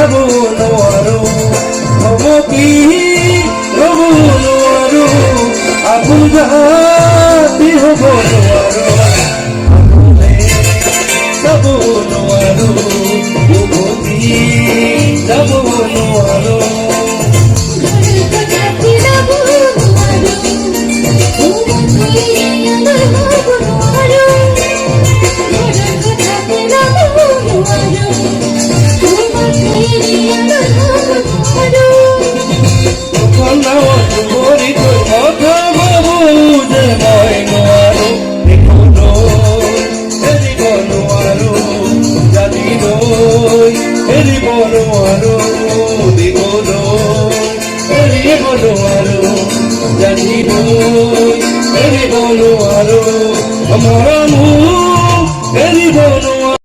যাব নোৱাৰো হ'ব কি ৰ'ব নোৱাৰো আপোন জাতি হ'ব নোৱাৰো আপোনে যাব নোৱাৰো উভতি যাব নোৱাৰো জানি এৰিব নোৱাৰো